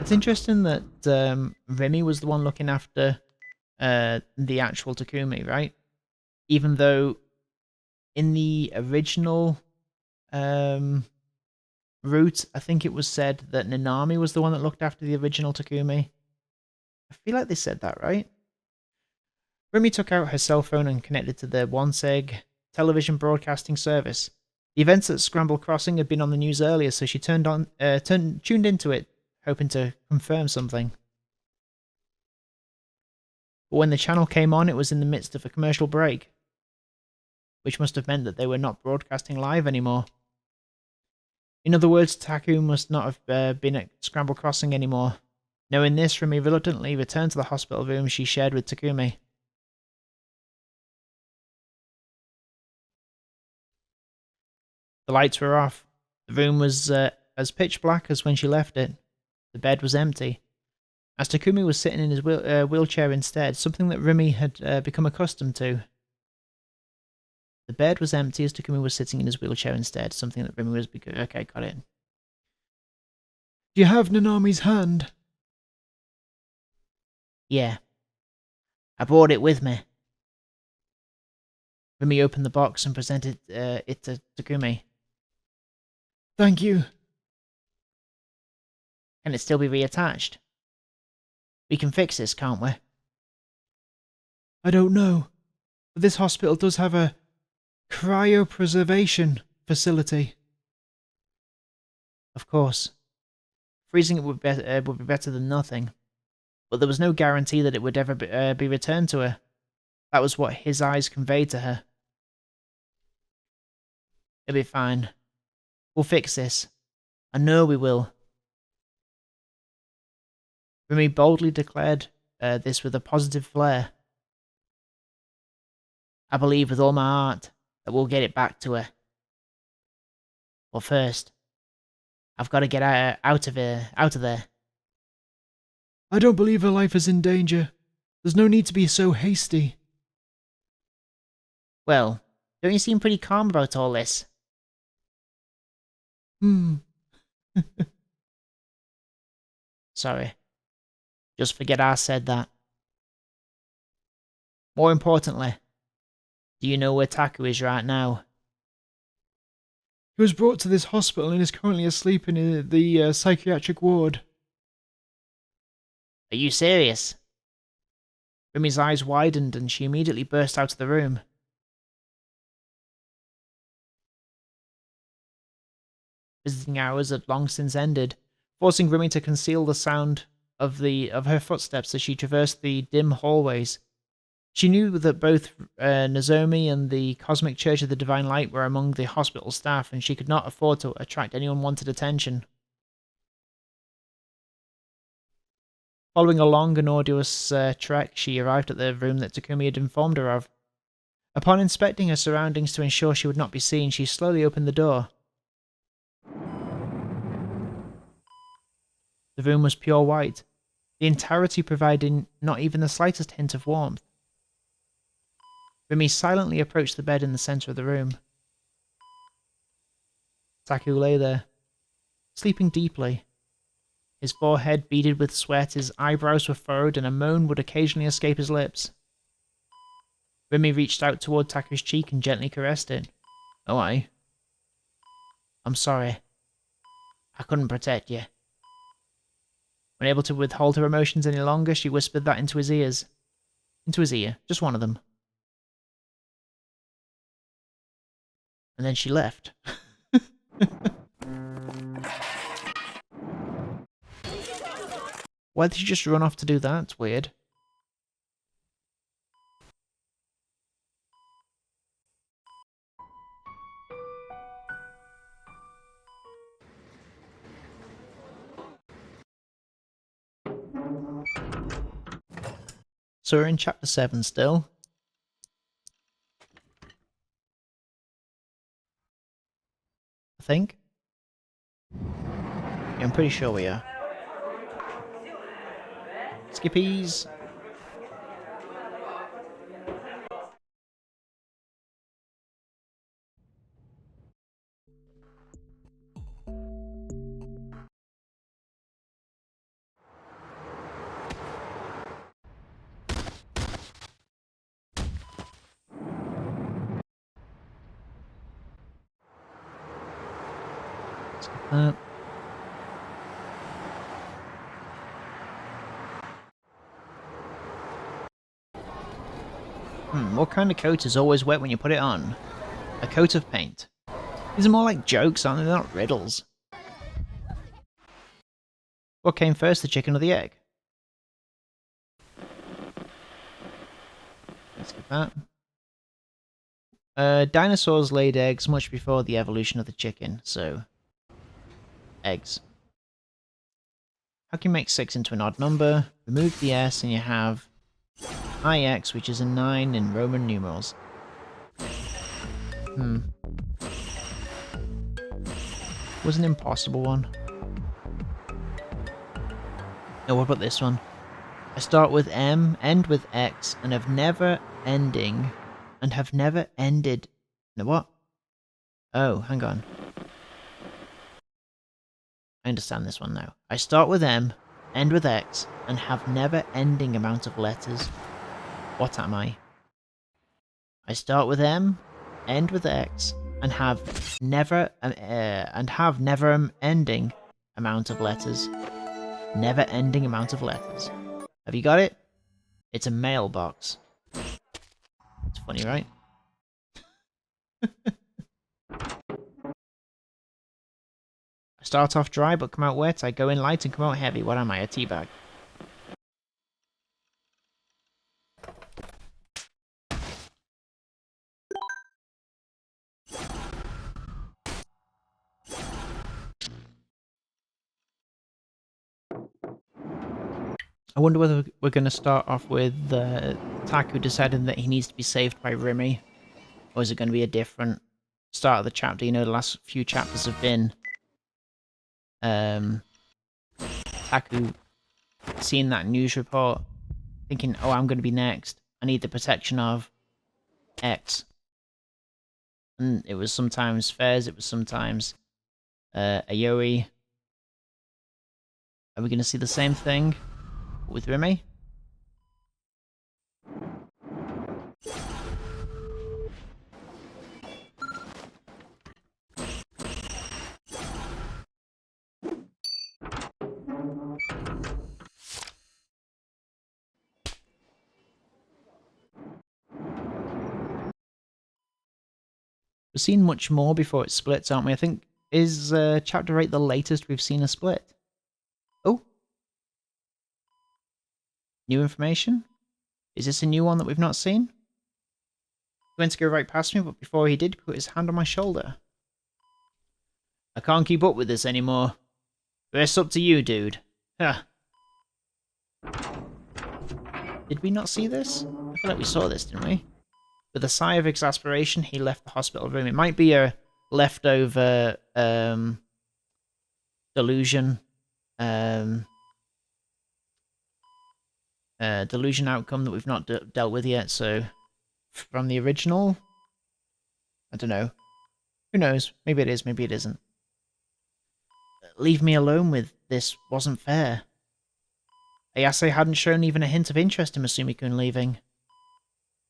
It's interesting that Rimi was the one looking after the actual Takumi, right? Even though in the original route, I think it was said that Nanami was the one that looked after the original Takumi. I feel like they said that, right? Rimi took out her cell phone and connected to the Wanseg television broadcasting service. The events at Scramble Crossing had been on the news earlier, so she tuned into it, hoping to confirm something. But when the channel came on, it was in the midst of a commercial break, which must have meant that they were not broadcasting live anymore. In other words, Taku must not have been at Scramble Crossing anymore. Knowing this, Rimi reluctantly returned to the hospital room she shared with Takumi. The lights were off. The room was as pitch black as when she left it. The bed was empty. as Takumi was sitting in his wheelchair instead, something that Rimi had become accustomed to. The bed was empty as Takumi was sitting in his wheelchair instead, something that Rimi was... Okay, got it. Do you have Nanami's hand? Yeah. I brought it with me. Rimi opened the box and presented it to Takumi. Thank you. Can it still be reattached? We can fix this, can't we? I don't know, but this hospital does have a cryopreservation facility. Of course. Freezing it would be better than nothing. But there was no guarantee that it would ever be returned to her. That was what his eyes conveyed to her. It'll be fine. We'll fix this. I know we will. Rimi boldly declared this with a positive flair. I believe with all my heart that we'll get it back to her. But first, I've got to get out of there. I don't believe her life is in danger. There's no need to be so hasty. Well, don't you seem pretty calm about all this? Sorry. Just forget I said that. More importantly, do you know where Taku is right now? He was brought to this hospital and is currently asleep in the psychiatric ward. Are you serious? Rimi's eyes widened and she immediately burst out of the room. Visiting hours had long since ended, forcing Rimi to conceal the sound of her footsteps as she traversed the dim hallways. She knew that both Nozomi and the Cosmic Church of the Divine Light were among the hospital staff, and she could not afford to attract any unwanted attention. Following a long and arduous trek, she arrived at the room that Takumi had informed her of. Upon inspecting her surroundings to ensure she would not be seen, she slowly opened the door. The room was pure white, the entirety providing not even the slightest hint of warmth. Rimi silently approached the bed in the centre of the room. Taku lay there, sleeping deeply. His forehead beaded with sweat, his eyebrows were furrowed, and a moan would occasionally escape his lips. Rimi reached out toward Taku's cheek and gently caressed it. Oh, I'm sorry. I couldn't protect you. Unable to withhold her emotions any longer, she whispered that into his ears. Into his ear, just one of them. And then she left. Why did she just run off to do that? It's weird. So we're in chapter 7 still. I think. Yeah, I'm pretty sure we are. Skippies. Skip that. What kind of coat is always wet when you put it on? A coat of paint. These are more like jokes, aren't they? They're not riddles. What came first, the chicken or the egg? Let's get that. Dinosaurs laid eggs much before the evolution of the chicken, so... eggs. How can you make 6 into an odd number? Remove the S and you have... IX, which is a 9 in Roman numerals. Was an impossible one. No, what about this one? I start with M, end with X, and have never ending, and have never ended... No, what? Oh, hang on. I understand this one now. I start with M, end with X, and have never ending amount of letters. What am I? I start with M, end with X, and have never ending amount of letters. Never ending amount of letters. Have you got it? It's a mailbox. It's funny, right? I start off dry but come out wet. I go in light and come out heavy. What am I? A teabag. I wonder whether we're going to start off with Taku deciding that he needs to be saved by Rimi, or is it going to be a different start of the chapter? You know, the last few chapters have been Taku seeing that news report, thinking, oh, I'm going to be next. I need the protection of X. And it was sometimes Fez, it was sometimes Aoi. Are we going to see the same thing with Rimi? We've seen much more before it splits, aren't we? I think, is Chapter 8 the latest we've seen a split? Oh. New information? Is this a new one that we've not seen? He went to go right past me, but before he did, he put his hand on my shoulder. I can't keep up with this anymore. It's up to you, dude. Huh. Did we not see this? I feel like we saw this, didn't we? With a sigh of exasperation, he left the hospital room. It might be a leftover delusion delusion outcome that we've not dealt with yet. So from the original, I don't know. Who knows? Maybe it is, maybe it isn't. Leave me alone with this wasn't fair. Ayase hadn't shown even a hint of interest in Masumi-kun leaving.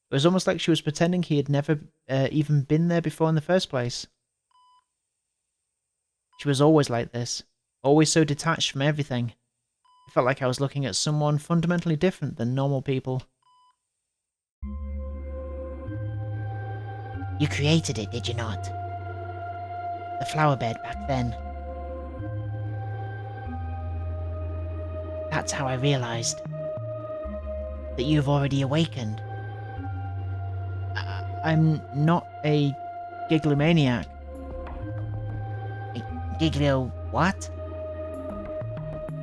It was almost like she was pretending he had never even been there before in the first place. She was always like this, always so detached from everything. It felt like I was looking at someone fundamentally different than normal people. You created it, did you not? The flower bed back then. That's how I realized that you've already awakened. I'm not a giglomaniac. A giglio what?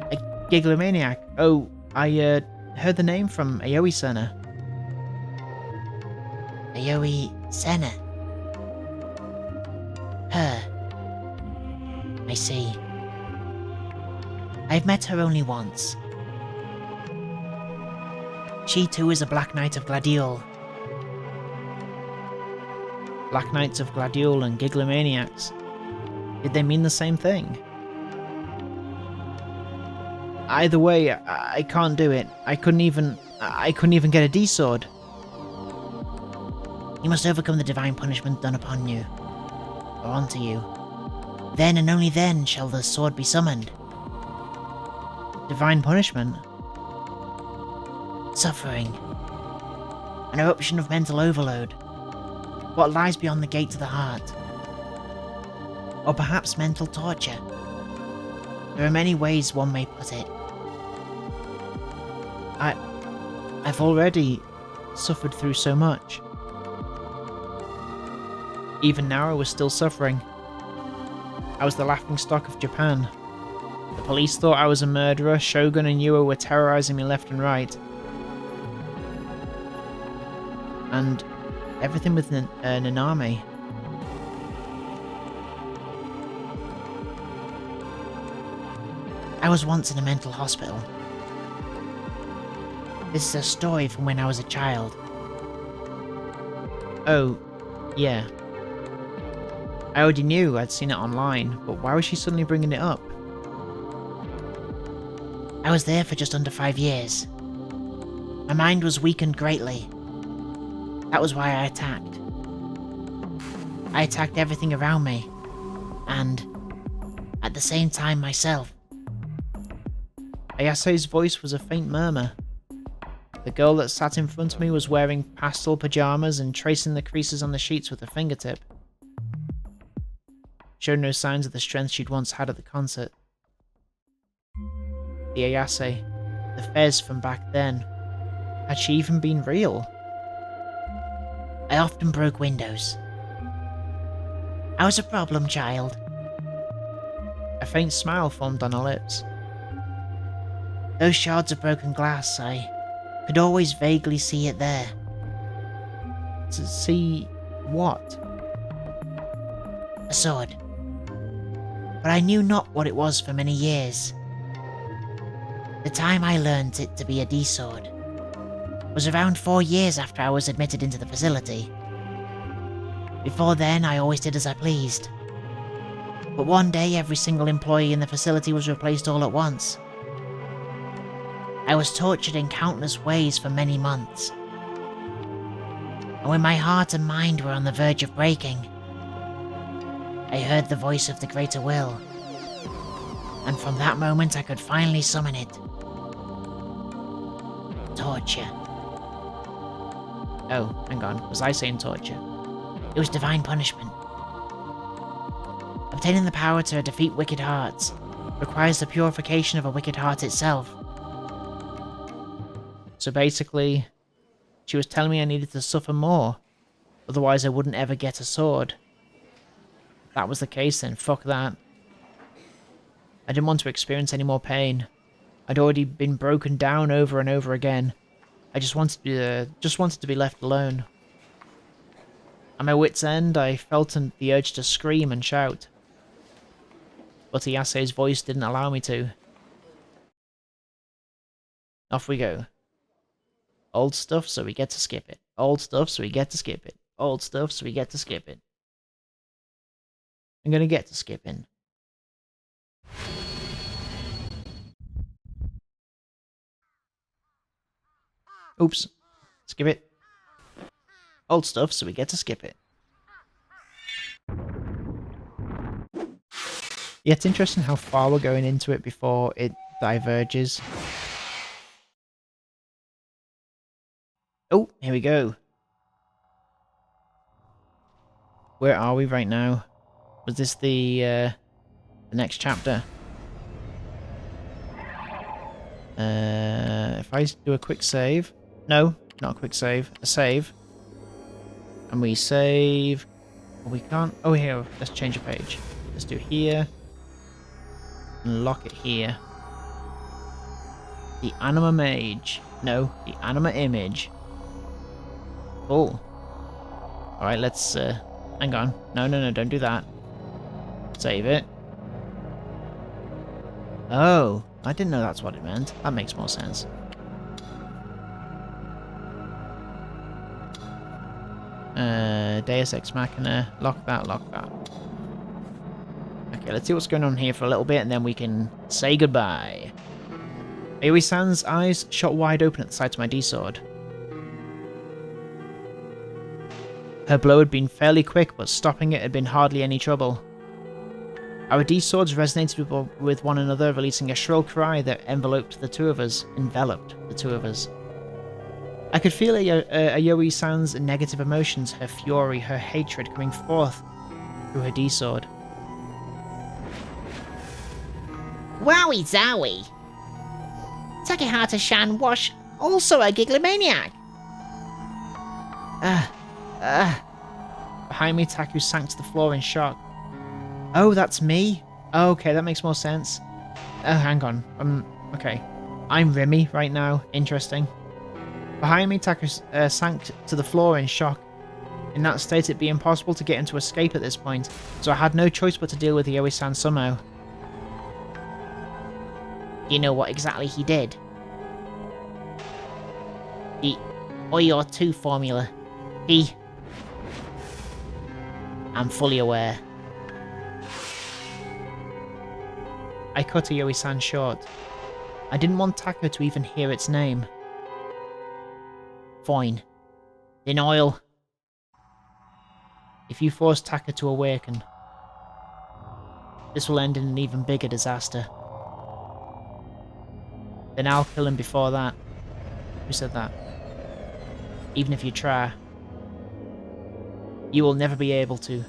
A giglomaniac. Oh, I heard the name from Aoi Senna. Aoi Senna. Her. I see. I've met her only once. She too is a Black Knight of Gladiol. Black Knights of Gladiol and Giglomaniacs. Did they mean the same thing? Either way, I can't do it. I couldn't even get a D-sword. You must overcome the divine punishment done upon you. Or onto you. Then and only then shall the sword be summoned. Divine punishment? Suffering. An eruption of mental overload. What lies beyond the gate to the heart? Or perhaps mental torture? There are many ways one may put it. I've already suffered through so much. Even now I was still suffering. I was the laughingstock of Japan. The police thought I was a murderer, Shogun and Yua were terrorizing me left and right. And everything with Nanami. I was once in a mental hospital. This is a story from when I was a child. Oh, yeah. I already knew, I'd seen it online, but why was she suddenly bringing it up? I was there for just under 5 years. My mind was weakened greatly. That was why I attacked. I attacked everything around me, and at the same time myself. Ayase's voice was a faint murmur. The girl that sat in front of me was wearing pastel pajamas and tracing the creases on the sheets with a fingertip. Showed no signs of the strength she'd once had at the concert. The Ayase, the Fez from back then, had she even been real? I often broke windows. I was a problem child. A faint smile formed on her lips. Those shards of broken glass, I could always vaguely see it there. To see what? A sword. But I knew not what it was for many years. The time I learned it to be a D-sword was around 4 years after I was admitted into the facility. Before then, I always did as I pleased. But one day, every single employee in the facility was replaced all at once. I was tortured in countless ways for many months. And when my heart and mind were on the verge of breaking, I heard the voice of the greater will. And from that moment I could finally summon it. Torture. Oh, hang on, was I saying torture? It was divine punishment. Obtaining the power to defeat wicked hearts requires the purification of a wicked heart itself. So basically, she was telling me I needed to suffer more, otherwise I wouldn't ever get a sword. If that was the case, then fuck that. I didn't want to experience any more pain. I'd already been broken down over and over again. I just wanted to be left alone. At my wit's end, I felt the urge to scream and shout. But Ayase's voice didn't allow me to. Off we go. Old stuff, so we get to skip it. Old stuff, so we get to skip it. Old stuff, so we get to skip it. I'm gonna get to skipping. Oops. Skip it. Old stuff, so we get to skip it. Yeah, it's interesting how far we're going into it before it diverges. Oh, here we go. Where are we right now? Was this the next chapter? If I do a quick save... No, not a quick save. A save. And we save... We can't... Oh, here. Let's change a page. Let's do here. And lock it here. The Anima Mage. No, the Anima Image. Cool. Alright, let's... hang on. No, don't do that. Save it. Oh, I didn't know that's what it meant. That makes more sense. Deus Ex Machina. Lock that, lock that. Okay, let's see what's going on here for a little bit and then we can say goodbye. Aoi-san's eyes shot wide open at the sight of my D-sword. Her blow had been fairly quick, but stopping it had been hardly any trouble. Our D-swords resonated with one another, releasing a shrill cry that enveloped the two of us. I could feel Aoi-san's negative emotions, her fury, her hatred coming forth through her D-sword. Wowie zowie! Takehata-shan was also a giglomaniac! Behind me, Taku sank to the floor in shock. Oh, that's me? Oh, okay, that makes more sense. Oh, hang on. Okay. I'm Remy right now. Interesting. Behind me, Taku sank to the floor in shock. In that state, it'd be impossible to get him to escape at this point, so I had no choice but to deal with Aoi-san somehow. You know what exactly he did? The Oyo 2 formula. I'm fully aware. I cut Aoi-san short. I didn't want Taka to even hear its name. Fine. Denial. If you force Taka to awaken, this will end in an even bigger disaster. Then I'll kill him before that. Who said that? Even if you try, you will never be able to.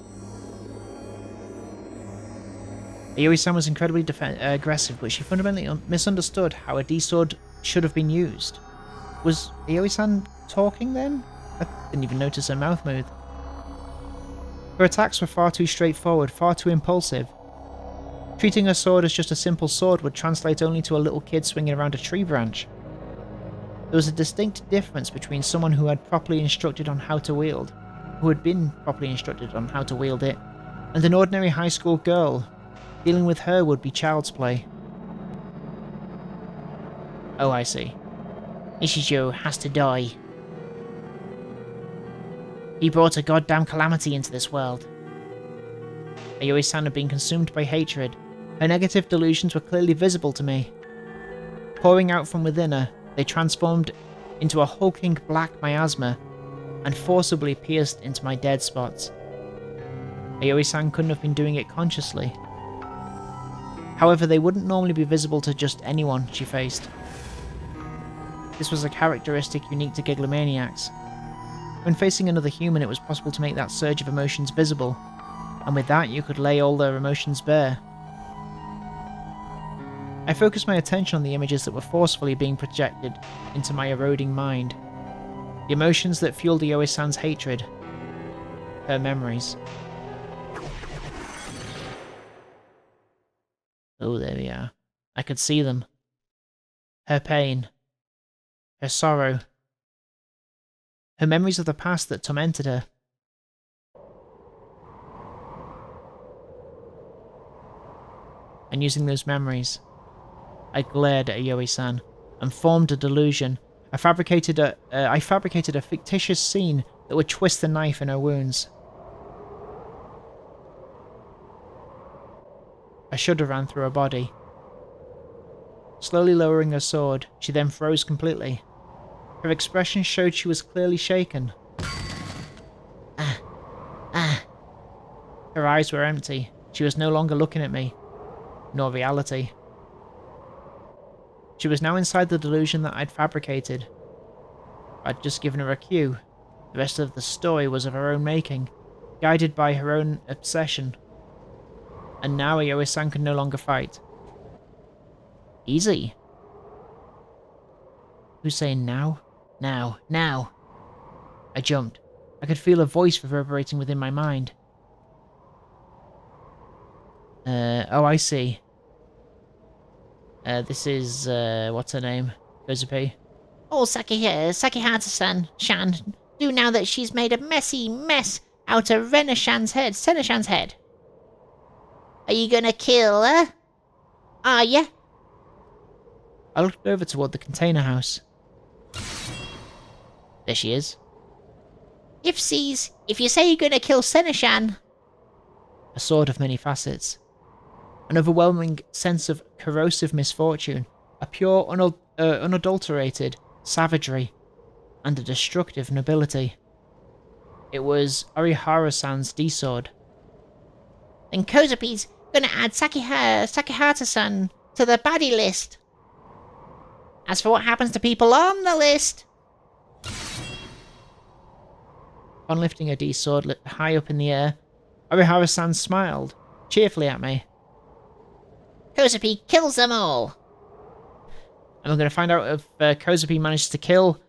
Aoi-san was incredibly aggressive, but she fundamentally misunderstood how a D-sword should have been used. Was Aoi-san talking then? I didn't even notice her mouth move. Her attacks were far too straightforward, far too impulsive. Treating her sword as just a simple sword would translate only to a little kid swinging around a tree branch. There was a distinct difference between someone who had properly instructed on how to wield, who had been properly instructed on how to wield it, and an ordinary high school girl. Dealing with her would be child's play. Oh, I see. Ishijo has to die. He brought a goddamn calamity into this world. Aoi-san had been consumed by hatred. Her negative delusions were clearly visible to me. Pouring out from within her, they transformed into a hulking black miasma and forcibly pierced into my dead spots. Aoi-san couldn't have been doing it consciously. However, they wouldn't normally be visible to just anyone she faced. This was a characteristic unique to Giglomaniacs. When facing another human, it was possible to make that surge of emotions visible, and with that you could lay all their emotions bare. I focused my attention on the images that were forcefully being projected into my eroding mind. The emotions that fueled Aoi-san's hatred. Her memories. Oh, there we are. I could see them. Her pain. Her sorrow. Her memories of the past that tormented her. And using those memories, I glared at Aoi-san and formed a delusion. I fabricated a fictitious scene that would twist the knife in her wounds. A shudder ran through her body. Slowly lowering her sword, she then froze completely. Her expression showed she was clearly shaken. Her eyes were empty. She was no longer looking at me, nor reality. She was now inside the delusion that I'd fabricated. I'd just given her a cue. The rest of the story was of her own making, guided by her own obsession. And now Aoi-san could no longer fight. Easy. Who's saying now? Now. Now. I jumped. I could feel a voice reverberating within my mind. Oh, I see. This is, what's her name? Kozupi? Oh, Sakihata-san, Shan, do now that she's made a messy mess out of Senna-shan's head. Are you gonna kill her? Are ya? I looked over toward the container house. There she is. If you say you're gonna kill Senna-shan... A sword of many facets. An overwhelming sense of corrosive misfortune. A pure, unadulterated savagery. And a destructive nobility. It was Orihara-san's D-sword. Then Kozupi's gonna add Sakihata-san to the baddie list. As for what happens to people on the list... On lifting a D-sword high up in the air, Orihara-san smiled, cheerfully at me. Kozupi kills them all. And I'm going to find out if Kozupi manages to kill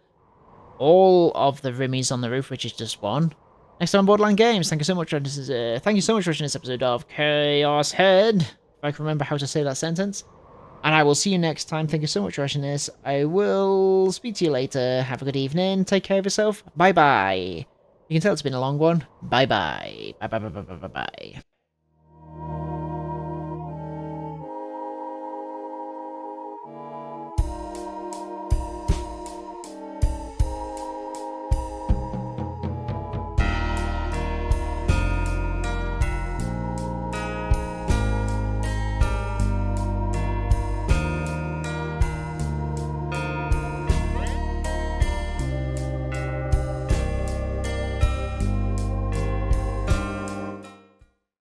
all of the Rimmies on the roof, which is just one. Next time on Borderland Games. Thank you so much for watching this episode of Chaos Head. If I can remember how to say that sentence. And I will see you next time. Thank you so much for watching this. I will speak to you later. Have a good evening. Take care of yourself. Bye-bye. You can tell it's been a long one. Bye-bye. Bye-bye-bye-bye-bye-bye.